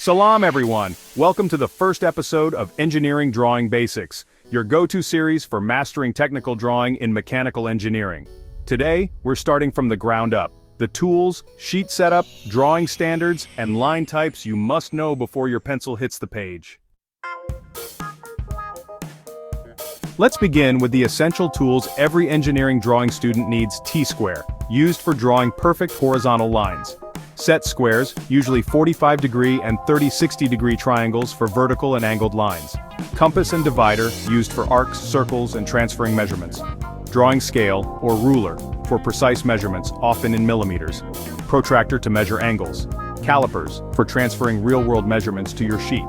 Salam everyone! Welcome to the first episode of Engineering Drawing Basics, your go-to series for mastering technical drawing in mechanical engineering. Today, we're starting from the ground up. The tools, sheet setup, drawing standards, and line types you must know before your pencil hits the page. Let's begin with the essential tools every engineering drawing student needs: T-square, used for drawing perfect horizontal lines. Set squares, usually 45-degree and 30-60-degree triangles for vertical and angled lines. Compass and divider, used for arcs, circles, and transferring measurements. Drawing scale, or ruler, for precise measurements, often in millimeters. Protractor to measure angles. Calipers, for transferring real-world measurements to your sheet.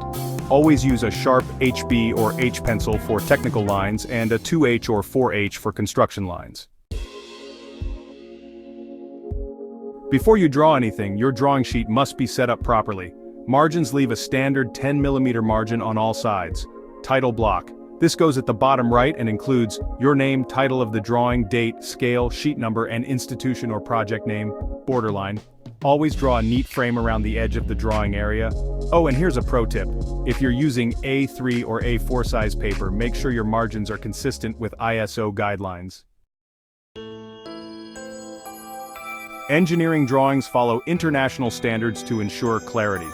Always use a sharp HB or H pencil for technical lines and a 2H or 4H for construction lines. Before you draw anything, your drawing sheet must be set up properly. Margins: leave a standard 10mm margin on all sides. Title block. This goes at the bottom right and includes your name, title of the drawing, date, scale, sheet number, and institution or project name. Borderline. Always draw a neat frame around the edge of the drawing area. Oh, and here's a pro tip. If you're using A3 or A4 size paper, make sure your margins are consistent with ISO guidelines. Engineering drawings follow international standards to ensure clarity.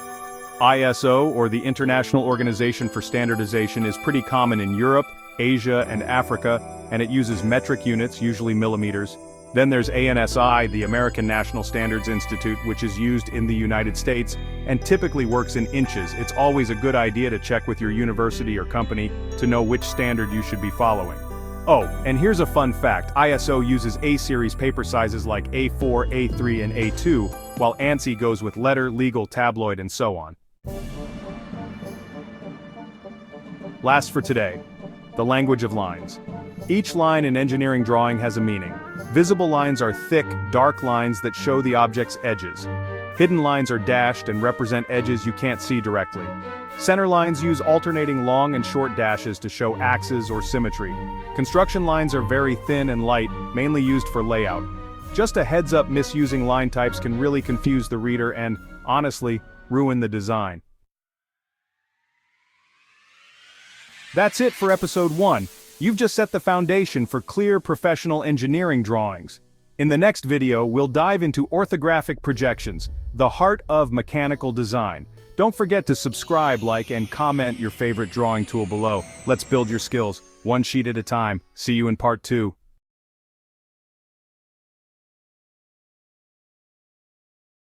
ISO, or the International Organization for Standardization, is pretty common in Europe, Asia, and Africa, and it uses metric units, usually millimeters. Then there's ANSI, the American National Standards Institute, which is used in the United States and typically works in inches. It's always a good idea to check with your university or company to know which standard you should be following. Oh, and here's a fun fact: ISO uses A-series paper sizes like A4, A3, and A2, while ANSI goes with letter, legal, tabloid, and so on. Last for today, the language of lines. Each line in engineering drawing has a meaning. Visible lines are thick, dark lines that show the object's edges. Hidden lines are dashed and represent edges you can't see directly. Center lines use alternating long and short dashes to show axes or symmetry. Construction lines are very thin and light, mainly used for layout. Just a heads up, misusing line types can really confuse the reader and, honestly, ruin the design. That's it for episode 1. You've just set the foundation for clear professional engineering drawings. In the next video, we'll dive into orthographic projections, the heart of mechanical design. Don't forget to subscribe, like, and comment your favorite drawing tool below. Let's build your skills, one sheet at a time. See you in part 2.